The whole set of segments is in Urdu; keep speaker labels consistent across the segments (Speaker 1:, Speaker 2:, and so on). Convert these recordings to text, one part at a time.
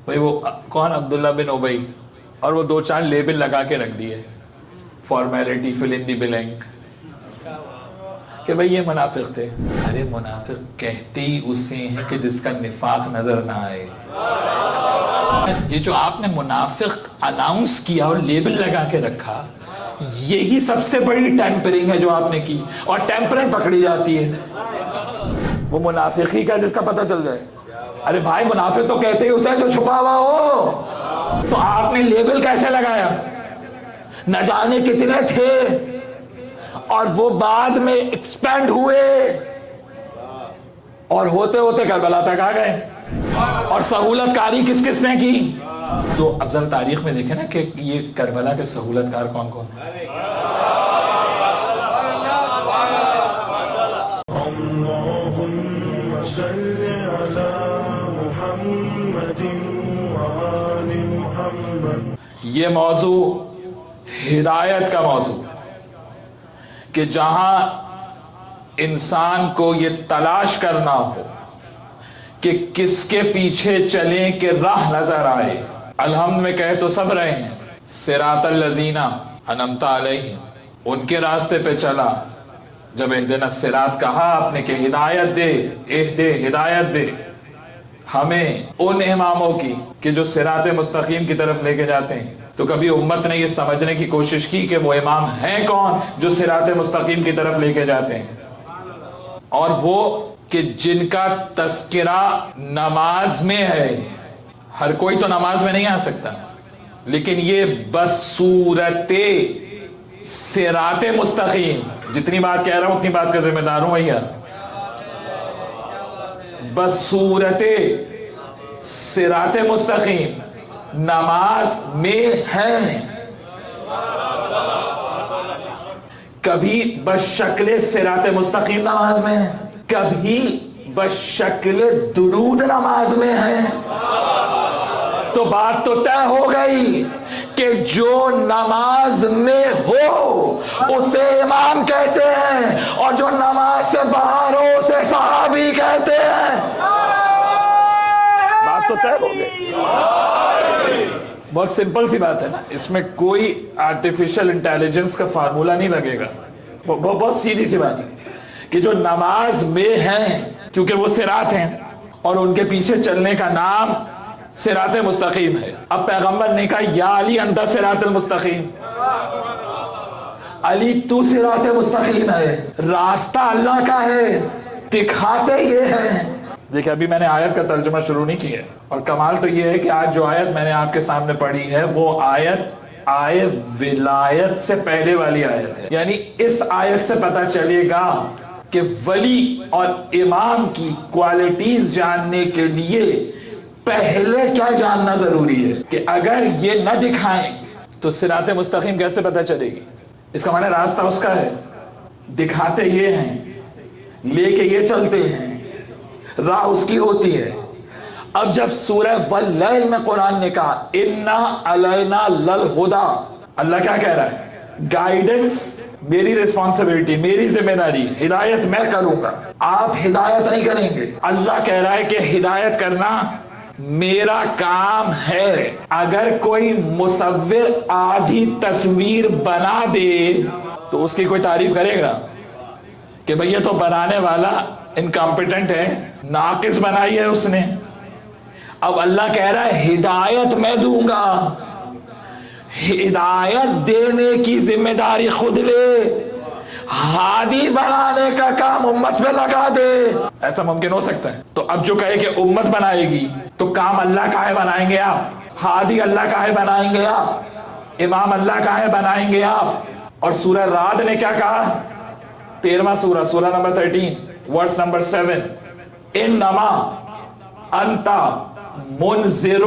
Speaker 1: بھائی وہ کون عبداللہ بن ابی، اور وہ دو چار لیبل لگا کے رکھ دیے، فارمیلٹی، فل ان دی بلینک، کہ بھائی یہ منافق تھے۔ ارے منافق کہتے ہی اسے ہیں کہ جس کا نفاق نظر نہ آئے۔ یہ جو آپ نے منافق اناؤنس کیا اور لیبل لگا کے رکھا، یہی سب سے بڑی ٹیمپرنگ ہے جو آپ نے کی، اور ٹیمپرنگ پکڑی جاتی ہے وہ منافقی کا جس کا پتہ چل جائے۔ ارے بھائی منافق تو کہتے ہی اسے جو چھپا ہوا ہو، تو آپ نے لیبل کیسے لگایا؟ نہ جانے کتنے تھے اور وہ بعد میں ایکسپینڈ ہوئے اور ہوتے ہوتے کربلا تک آ گئے۔ اور سہولت کاری کس کس نے کی؟ تو اب ذرا تاریخ میں دیکھیں نا کہ یہ کربلا کے سہولت کار کون کون ہیں۔ یہ موضوع ہدایت کا موضوع، کہ جہاں انسان کو یہ تلاش کرنا ہو کہ کس کے پیچھے چلیں کہ راہ نظر آئے۔ الحمد میں کہہ تو سب رہے ہیں، صراط الذین انعمت علیہم، ان کے راستے پہ چلا۔ جب اہدنا الصراط کہا آپ نے کہ ہدایت دے، ہدایت دے ہمیں ان اماموں کی کہ جو صراط مستقیم کی طرف لے کے جاتے ہیں، تو کبھی امت نے یہ سمجھنے کی کوشش کی کہ وہ امام ہیں کون جو صراط مستقیم کی طرف لے کے جاتے ہیں؟ اور وہ کہ جن کا تذکرہ نماز میں ہے۔ ہر کوئی تو نماز میں نہیں آ سکتا، لیکن یہ بصورت صراط مستقیم، جتنی بات کہہ رہا ہوں اتنی بات کا ذمہ دار ہوں بھیا، بصورت صراط مستقیم نماز میں ہے۔ کبھی بشکل صراط مستقیم نماز میں ہے، کبھی بشکل درود نماز میں ہے۔ تو بات تو طے ہو گئی کہ جو نماز میں ہو اسے امام کہتے ہیں، اور جو نماز سے باہر ہو اسے صحابی کہتے ہیں۔ بات تو طے ہو گئی۔ بہت سمپل سی بات ہے نا، اس میں کوئی آرٹیفیشل انٹیلیجنس کا فارمولا نہیں لگے گا، بہت سیدھی سی بات ہے کہ جو نماز میں ہیں کیونکہ وہ صراط ہیں، اور ان کے پیچھے چلنے کا نام صراط مستقیم ہے۔ اب پیغمبر نے کہا یا علی انت صراط المستقیم، علی تو صراط مستقیم ہے، راستہ اللہ کا ہے، دکھاتے یہ ہیں۔ دیکھیں ابھی میں نے آیت کا ترجمہ شروع نہیں کیا، اور کمال تو یہ ہے کہ آج جو آیت میں نے آپ کے سامنے پڑھی ہے وہ آیت ولایت سے پہلے والی آیت ہے۔ یعنی اس آیت سے پتہ چلے گا کہ ولی اور امام کی کوالٹیز جاننے کے لیے پہلے کیا جاننا ضروری ہے، کہ اگر یہ نہ دکھائیں تو صراط مستقیم کیسے پتہ چلے گی؟ اس کا معنی راستہ اس کا ہے، دکھاتے یہ ہیں، لے کے یہ چلتے ہیں، راہ اس کی ہوتی ہے۔ اب جب سورہ واللیل میں قرآن نے کہا اِنَّا عَلَيْنَا لَلْہُدَىٰ، اللہ کیا کہہ رہا ہے؟ گائیڈنس میری ریسپانسبلٹی، میری ذمہ داری، ہدایت میں کروں گا، آپ ہدایت نہیں کریں گے۔ اللہ کہہ رہا ہے کہ ہدایت کرنا میرا کام ہے۔ اگر کوئی مصور آدھی تصویر بنا دے تو اس کی کوئی تعریف کرے گا کہ بھئی یہ تو بنانے والا انکمپیٹنٹ ہے، ناقص بنائی ہے اس نے۔ اب اللہ کہہ رہا ہے ہدایت میں دوں گا، ہدایت دینے کی ذمہ داری خود لے، ہادی بنانے کا کام امت پہ لگا دے۔ ایسا ممکن ہو سکتا ہے؟ تو اب جو کہے کہ امت بنائے گی تو کام اللہ کا ہے، بنائیں گے آپ، ہادی اللہ کا ہے، بنائیں گے آپ، امام اللہ کا ہے، بنائیں گے آپ۔ اور سورہ رعد نے کیا کہا؟ 13واں سورہ نمبر 13 ورس نمبر 7، انما انت منذر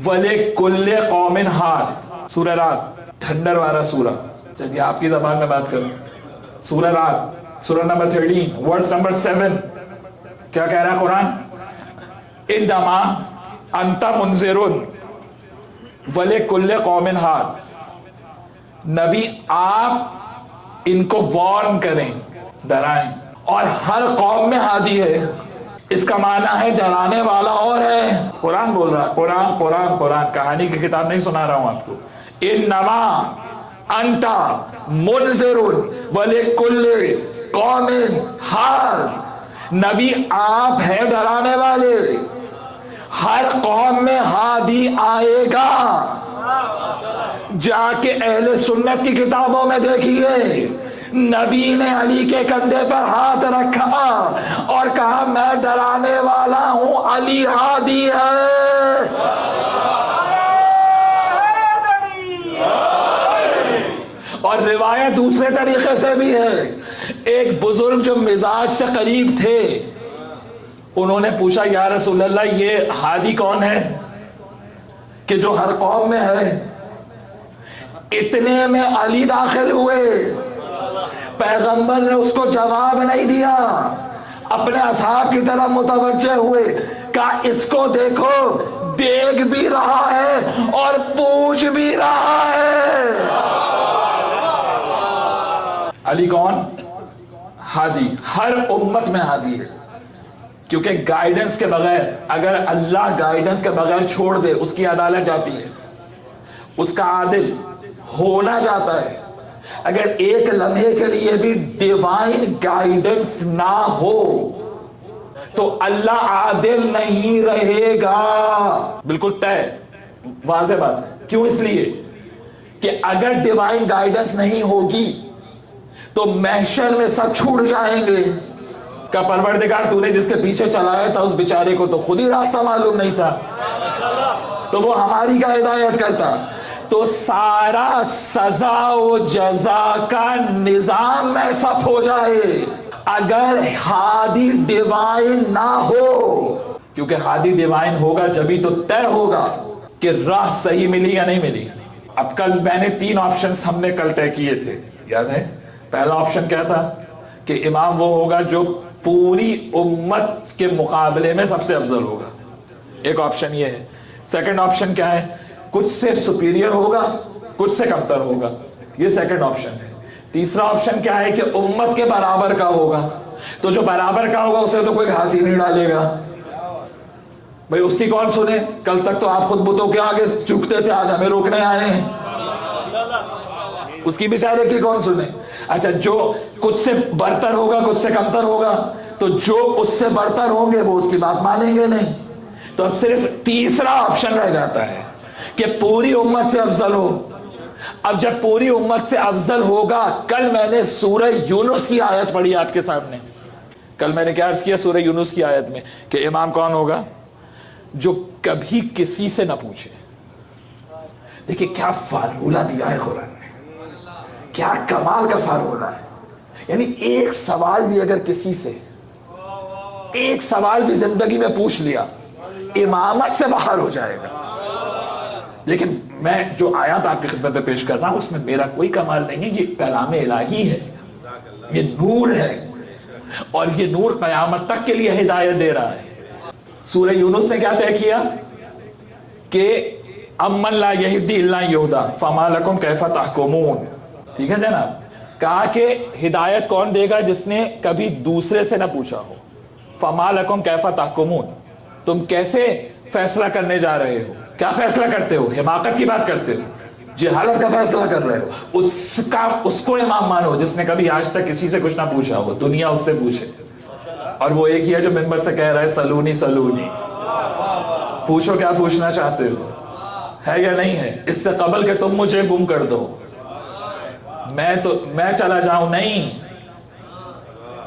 Speaker 1: ولکل قوم ہاد۔ سورہ رعد ٹھنڈر والا سورہ، چلیے آپ کی زبان میں بات کروں۔ سورہ رعد سورہ نمبر 13 ورس نمبر 7 کیا کہہ رہا ہے قرآن؟ انما انت منذر ولکل قوم ہاد، نبی آپ ان کو وارن کریں، ڈرائیں، اور ہر قوم میں ہادی ہے۔ اس کا معنی ہے ڈرانے والا اور ہے. قرآن بول رہا ہے، قرآن قرآن قرآن، کہانی کی کتاب نہیں سنا رہا ہوں آپ کو. انما انت منذر ولکل قوم ہاد، نبی آپ ہے ڈرانے والے، ہر قوم میں ہادی آئے گا. جا کے اہل سنت کی کتابوں میں دیکھیے، نبی نے علی کے کندھے پر ہاتھ رکھا اور کہا میں ڈرانے والا ہوں، علی ہادی ہے. اور روایت دوسرے طریقے سے بھی ہے. ایک بزرگ جو مزاج سے قریب تھے، انہوں نے پوچھا یا رسول اللہ یہ ہادی کون ہے کہ جو ہر قوم میں ہے؟ اتنے میں علی داخل ہوئے. پیغمبر نے اس کو جواب نہیں دیا، اپنے اصحاب کی طرف متوجہ ہوئے، کہا اس کو دیکھو، دیکھ بھی رہا ہے اور پوچھ بھی رہا ہے. علی کون؟ ہادی، ہر امت میں ہادی ہے. کیونکہ گائیڈنس کے بغیر، اگر اللہ گائیڈنس کے بغیر چھوڑ دے، اس کی عدالت جاتی ہے، اس کا عادل ہونا جاتا ہے. اگر ایک لمحے کے لیے بھی ڈیوائن گائیڈنس نہ ہو تو اللہ عادل نہیں رہے گا. بالکل طے، واضح بات ہے. کیوں؟ اس لیے کہ اگر ڈیوائن گائیڈنس نہیں ہوگی تو محشر میں سب چھوٹ جائیں گے. کہ پروردگار تو نے جس کے پیچھے چلایا تھا اس بیچارے کو تو خود ہی راستہ معلوم نہیں تھا، تو وہ ہماری کا ہدایت کرتا. تو سارا سزا و جزا کا نظام میں سب ہو جائے اگر ہادی ڈیوائن نہ ہو. کیونکہ ہادی ڈیوائن ہوگا جبھی تو طے ہوگا کہ راہ صحیح ملی یا نہیں ملی. اب کل میں نے 3 آپشنز ہم نے کل طے کیے تھے، یاد ہے؟ پہلا آپشن کیا تھا کہ امام وہ ہوگا جو پوری امت کے مقابلے میں سب سے افضل ہوگا. ایک آپشن یہ ہے. سیکنڈ آپشن کیا ہے؟ کچھ سے سپیریئر ہوگا، کچھ سے کمتر ہوگا. یہ سیکنڈ آپشن ہے. تیسرا آپشن کیا ہے کہ امت کے برابر کا ہوگا. تو جو برابر کا ہوگا اسے تو کوئی گھاس ہی نہیں ڈالے گا. بھئی اس کی کون سنے؟ کل تک تو آپ خود بتوں کے آگے جھکتے تھے، آج ہمیں روکنے آئے ہیں. اس کی بیچارے کی کون سنے؟ اچھا، جو کچھ سے برتر ہوگا، کچھ سے کمتر ہوگا، تو جو اس سے برتر ہوں گے وہ اس کی بات مانیں گے نہیں. تو اب صرف تیسرا آپشن رہ جاتا ہے کہ پوری امت سے افضل ہو. اب جب پوری امت سے افضل ہوگا، کل میں نے سورہ یونس کی آیت پڑھی آپ کے سامنے. کل میں نے کیا عرض کیا سورہ یونس کی آیت میں کہ امام کون ہوگا؟ جو کبھی کسی سے نہ پوچھے. دیکھیں کیا فارمولہ دیا ہے قرآن نے، کیا کمال کا فارمولہ ہے. یعنی ایک سوال بھی اگر کسی سے، ایک سوال بھی زندگی میں پوچھ لیا، امامت سے باہر ہو جائے گا. لیکن میں جو آیات آپ کی خدمت میں پیش کر رہا ہوں اس میں میرا کوئی کمال نہیں ہے، یہ کلام الہی ہے، یہ نور ہے، اور یہ نور قیامت تک کے لیے ہدایت دے رہا ہے. سورہ یونس نے کیا طے کیا کہ امن لا یہدی الا یہدا فما لکم کیف تحکمون. ٹھیک ہے جناب؟ کہا کہ ہدایت کون دے گا؟ جس نے کبھی دوسرے سے نہ پوچھا ہو. فما لکم کیف تحکمون، تم کیسے فیصلہ کرنے جا رہے ہو؟ کیا فیصلہ کرتے ہو؟ حماقت کی بات کرتے ہو، جہالت کا فیصلہ کر رہے ہو. اس کو امام مانو جس نے کبھی آج تک کسی سے کچھ نہ پوچھا ہو، دنیا اس سے پوچھے. اور وہ ایک ہی ہے جو منبر سے کہہ رہا ہے سلونی سلونی، پوچھو کیا پوچھنا چاہتے ہو، ہے یا نہیں ہے. اس سے قبل کہ تم مجھے گم کر دو، میں چلا جاؤں، نہیں.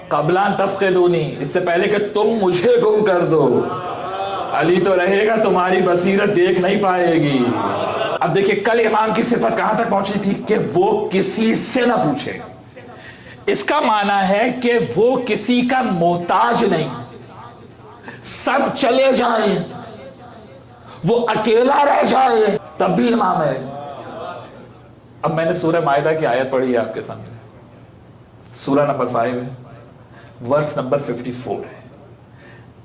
Speaker 1: قبلان تفقدونی، اس سے پہلے کہ تم مجھے گم کر دو. علی تو رہے گا، تمہاری بصیرت دیکھ نہیں پائے گی. اب دیکھیں کل امام کی صفت کہاں تک پہنچی تھی کہ وہ کسی سے نہ پوچھے. اس کا معنی ہے کہ وہ کسی کا محتاج نہیں، سب چلے جائیں، وہ اکیلا رہ جائے تب بھی امام ہے. اب میں نے سورہ مائدہ کی آیت پڑھی ہے آپ کے سامنے، سورہ نمبر 5 ہے، ورس نمبر 54 ہے.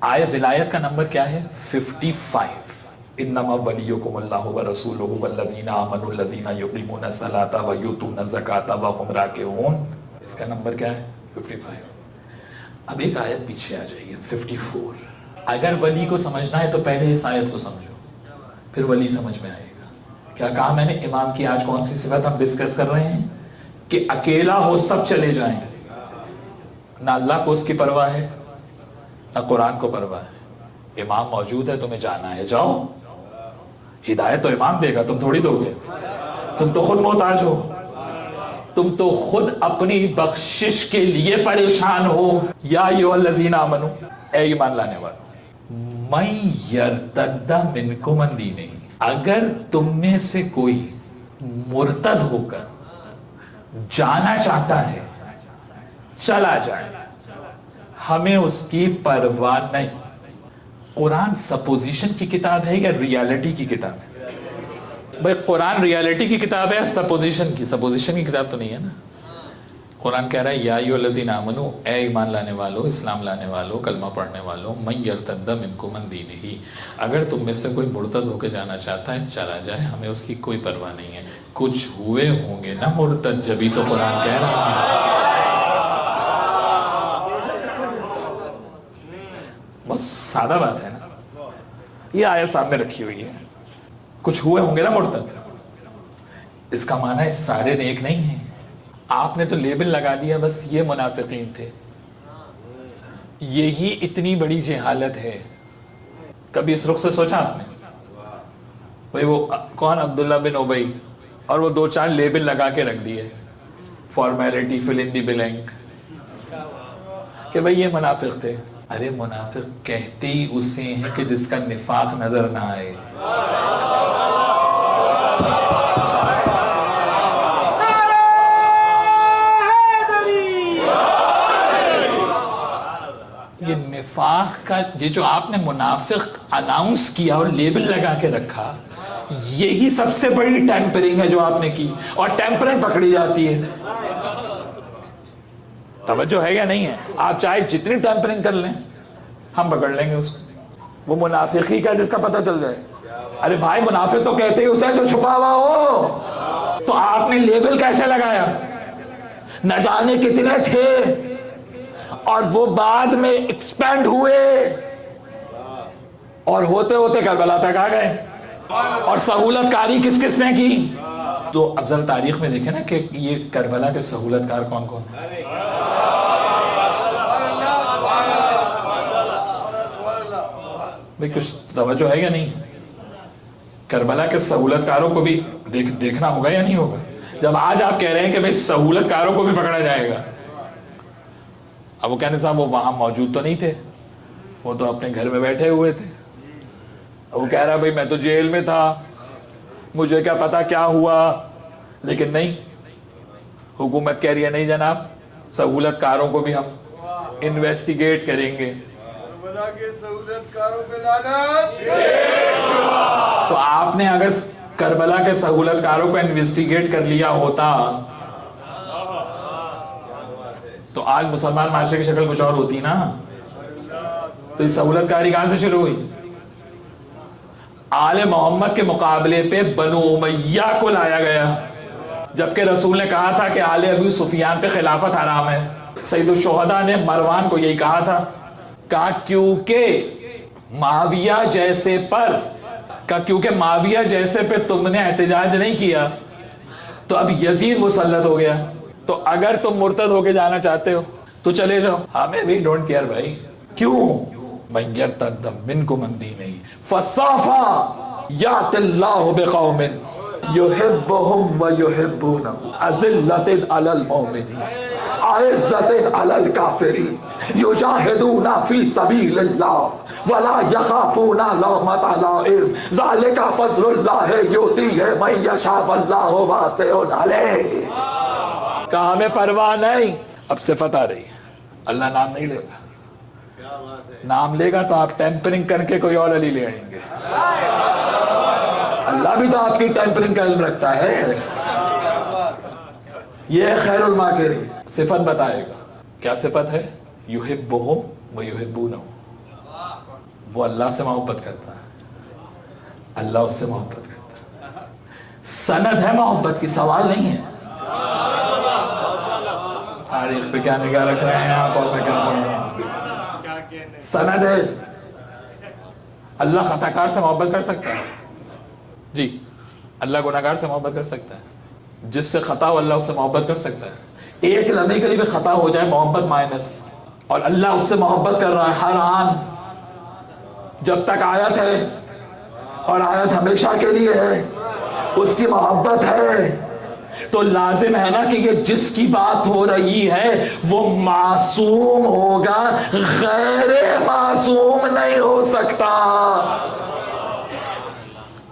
Speaker 1: آیت ولایت کا نمبر کیا ہے؟ 55. انما ولیکم اللہ ورسولہ والذین آمنوا الذین یقیمون الصلاۃ ویؤتون الزکاۃ وهم راکعون. اس کا نمبر کیا ہے؟ 55. اب ایک آیت پیچھے آ جائیے 54. اگر ولی کو سمجھنا ہے تو پہلے اس آیت کو سمجھو, پھر ولی سمجھ میں آئے گا. کیا کہا میں نے؟ امام کی آج کون سی صفت ہم ڈسکس کر رہے ہیں؟ کہ اکیلا ہو سب چلے جائیں, نہ اللہ کو اس کی پرواہ ہے نہ قرآن کو پرواہ ہے. امام موجود ہے, تمہیں جانا ہے جاؤ, ہدایت تو امام دے گا, تم تھوڑی دو گے. تم تو خود محتاج ہو, تم تو خود اپنی بخشش کے لیے پریشان ہو. یا ایھا الذین آمنو, اے ایمان لانے والو, من یرتد منکم عن دینہ, اگر تم میں سے کوئی مرتد ہو کر جانا چاہتا ہے چلا جائے, ہمیں اس کی پرواہ نہیں. قرآن سپوزیشن کی کتاب ہے یا ریالٹی کی کتاب ہے؟ بھائی قرآن ریالٹی کی کتاب ہے, سپوزیشن کی کتاب تو نہیں ہے نا. قرآن کہہ رہا ہے یا ایھا الذین آمنو, اے ایمان لانے والو, اسلام لانے والو, کلمہ پڑھنے والو, من یرتد منکم عن دینہ, اگر تم میں سے کوئی مرتد ہو کے جانا چاہتا ہے چلا جائے, ہمیں اس کی کوئی پرواہ نہیں ہے. کچھ ہوئے ہوں گے نا مرتد, جبھی تو قرآن کہہ رہا ہے. بس سادہ بات ہے نا, یہ آیت سامنے رکھی ہوئی ہے, کچھ ہوئے ہوں گے نا مرتد. اس کا معنی ہے سارے نیک نہیں ہیں. آپ نے تو لیبل لگا دیا بس یہ منافقین تھے. یہی اتنی بڑی جہالت ہے. کبھی اس رخ سے سوچا آپ نے؟ بھئی وہ کون, عبداللہ بن ابی, اور وہ 2-4 لیبل لگا کے رکھ دیے, فارمیلٹی, فل ان دی بلینک, کہ بھئی یہ منافق تھے. ارے منافق کہتے ہی اسے ہیں کہ جس کا نفاق نظر نہ آئے. یہ نفاق کا یہ جو آپ نے منافق اناؤنس کیا اور لیبل لگا کے رکھا, یہی سب سے بڑی ٹیمپرنگ ہے جو آپ نے کی, اور ٹیمپرنگ پکڑی جاتی ہے. توجہ ہے یا نہیں ہے؟ آپ چاہے جتنی ٹیمپرنگ کر لیں, ہم پکڑ لیں گے اس کو. وہ منافقی کا جس کا پتہ چل جائے. ارے بھائی منافق تو کہتے ہی اسے جو چھپا ہوا ہو, تو آپ نے لیبل کیسے لگایا؟ نہ جانے کتنے تھے, اور وہ بعد میں ایکسپینڈ ہوئے, اور ہوتے ہوتے کربلا تک آ گئے. اور سہولت کاری کس کس نے کی؟ تو اب ذرا تاریخ میں دیکھیں نا کہ یہ کربلا کے سہولت کار کون کون ہیں. بھئی کچھ توجہ ہے یا نہیں؟ کربلا کے سہولت کاروں کو بھی دیکھنا ہوگا یا نہیں ہوگا؟ جب آج آپ کہہ رہے ہیں کہ بھئی سہولت کاروں کو بھی پکڑا جائے گا, اب وہ کہنے صاحب وہ وہاں موجود تو نہیں تھے, وہ تو اپنے گھر میں بیٹھے ہوئے تھے. اب وہ کہہ رہا بھئی میں تو جیل میں تھا, مجھے کیا پتا کیا ہوا. لیکن نہیں, حکومت کہہ رہی ہے نہیں جناب, سہولت کاروں کو بھی ہم انویسٹیگیٹ کریں گے. تو آپ نے اگر کربلا کے سہولت کاروں کو انویسٹیگیٹ کر لیا ہوتا تو آج مسلمان معاشرے کی شکل کچھ اور ہوتی نا. تو یہ سہولت کاری کہاں سے شروع ہوئی؟ آل محمد کے مقابلے پہ بنو امیہ کو لایا گیا, جبکہ رسول نے کہا تھا کہ آل ابو سفیان پہ خلافت حرام ہے. سید الشہداء نے مروان کو یہی کہا تھا, کہا کیونکہ معاویہ جیسے پہ تم نے احتجاج نہیں کیا تو اب یزید مسلط ہو گیا. تو اگر تم مرتد ہو کے جانا چاہتے ہو تو چلے جاؤ, ہمیں بھی ڈونٹ کیئر بھائی. کیوں؟ من یرتد منکم عن دینہ فسوف یأتی اللہ بقوم یحبهم ویحبونہ اذلۃ علی المؤمنین اعزۃ علی الکافرین یجاہدون فی سبیل اللہ ولا یخافون لومۃ لائم ذلک فضل اللہ یؤتیہ من یشاء واللہ واسع علیم. کہا ہمیں پرواہ نہیں. اب صفت آ رہی ہے, اللہ نام نہیں لے گا, نام لے گا تو آپ ٹیمپرنگ کر کے کوئی اور علی لے آئیں گے. اللہ بھی تو آپ کی ٹیمپرنگ کا علم رکھتا ہے. یہ خیر الماکرین. صفت بتائے گا, کیا صفت ہے؟ یحبہم ویحبونہ, وہ اللہ سے محبت کرتا ہے, اللہ اس سے محبت کرتا ہے. سند ہے محبت کی, سوال نہیں ہے. تاریخ پہ کیا نگاہ رکھ رہے ہیں آپ اور میں کیا پڑھ رہا ہوں. سند ہے. اللہ خطا کار سے محبت کر سکتا ہے؟ جی. اللہ گناہ گار سے محبت کر سکتا ہے؟ جس سے خطا ہو اللہ اس سے محبت کر سکتا ہے. ایک لمحے کے لیے بھی خطا ہو جائے محبت مائنس، اور اللہ اس سے محبت کر رہا ہے ہر آن. جب تک آیت ہے، اور آیت ہمیشہ کے لیے ہے، اس کی محبت ہے، تو لازم ہے نا کہ یہ جس کی بات ہو رہی ہے وہ معصوم ہوگا، غیر معصوم نہیں ہو سکتا.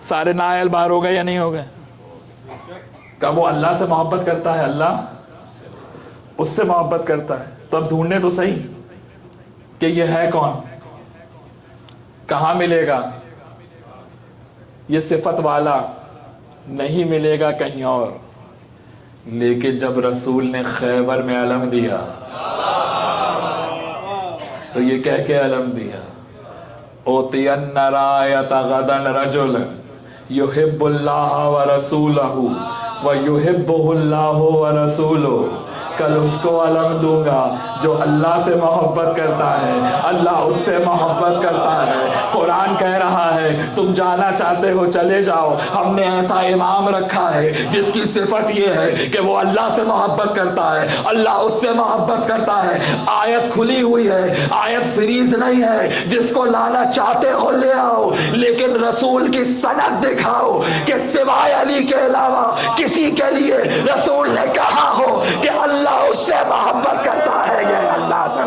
Speaker 1: سارے نااہل باہر ہو گئے یا نہیں ہو گئے؟ کب وہ اللہ سے محبت کرتا ہے، اللہ اس سے محبت کرتا ہے. تو اب ڈھونڈنے تو صحیح کہ یہ ہے کون، کہاں ملے گا. یہ صفت والا نہیں ملے گا کہیں اور. لیکن جب رسول نے خیبر میں علم دیا تو یہ کہہ کے علم دیا، اوتین رایت غدن رجل یحب اللہ ورسولہ ویحبہ اللہ ورسولہ. کل اس کو علم دوں گا جو اللہ سے محبت کرتا ہے، اللہ اس سے محبت کرتا ہے. قرآن کہہ رہا ہے تم جانا چاہتے ہو چلے جاؤ، ہم نے ایسا امام رکھا ہے جس کی صفت یہ ہے کہ وہ اللہ سے محبت کرتا ہے، اللہ اس سے محبت کرتا ہے. آیت کھلی ہوئی ہے، آیت فریز نہیں ہے. جس کو لانا چاہتے ہو لے آؤ، لیکن رسول کی سند دکھاؤ کہ سوائے علی کے علاوہ کسی کے لیے رسول نے کہا ہو کہ اللہ اس سے محبت کرتا ہے. یہ اللہ سے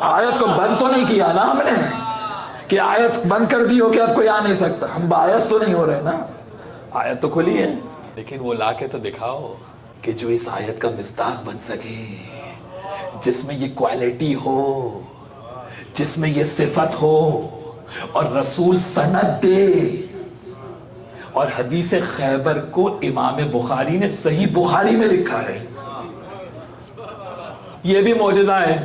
Speaker 1: آیت کو بند تو نہیں کیا نا ہم نے کہ آیت بند کر دی ہو کہ اب کوئی آ نہیں سکتا. ہم باعث تو نہیں ہو رہے نا، آیت تو کھلی ہے. لیکن وہ لا کے تو دکھاؤ کہ جو اس آیت کا مصداق بن سکے، جس میں یہ کوالٹی ہو، جس میں یہ صفت ہو، اور رسول سند دے. اور حدیث خیبر کو امام بخاری نے صحیح بخاری میں لکھا ہے. یہ بھی معجزہ ہے،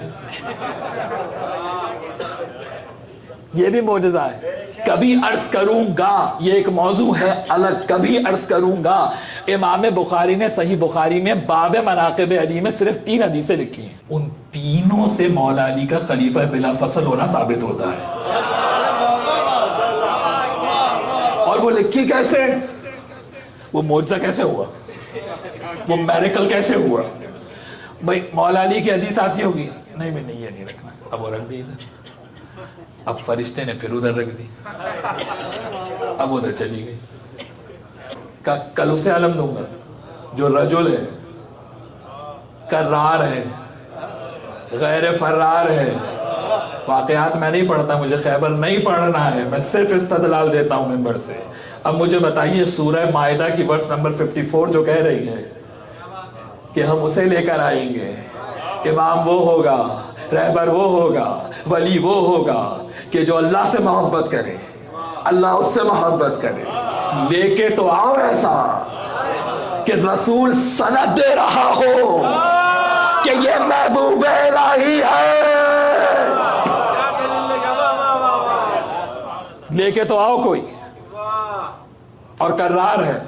Speaker 1: یہ بھی معجزہ ہے. کبھی عرض کروں گا، یہ ایک موضوع ہے الگ، کبھی عرض کروں گا. امام بخاری نے صحیح بخاری میں باب مناقب علی میں صرف 3 حدیثیں لکھی ہیں. ان تینوں سے مولا علی کا خلیفہ بلا فصل ہونا ثابت ہوتا ہے. اور وہ لکھی کیسے؟ وہ معجزہ کیسے ہوا؟ وہ میریکل کیسے ہوا؟ بھائی مولا علی کی حدیث آتی ہوگی، نہیں میں نہیں، یہ نہیں رکھنا، اب وہ رکھ دی ادھر. اب فرشتے نے پھر ادھر رکھ دی، اب ادھر چلی گئی. کل اسے علم دوں گا جو رجل ہے، کرار ہے، غیر فرار ہے. واقعات میں نہیں پڑھتا، مجھے خیبر نہیں پڑھنا ہے، میں صرف استدلال دیتا ہوں منبر سے. اب مجھے بتائیے سورہ مائدہ کی ورس نمبر 54 جو کہہ رہی ہے کہ ہم اسے لے کر آئیں گے، امام وہ ہوگا، رہبر وہ ہوگا، ولی وہ ہوگا کہ جو اللہ سے محبت کرے، اللہ اس سے محبت کرے. لے کے تو آؤ ایسا کہ رسول سند دے رہا ہو کہ یہ محبوب الہی ہے. لے کے تو آؤ کوئی، اور کرار ہے.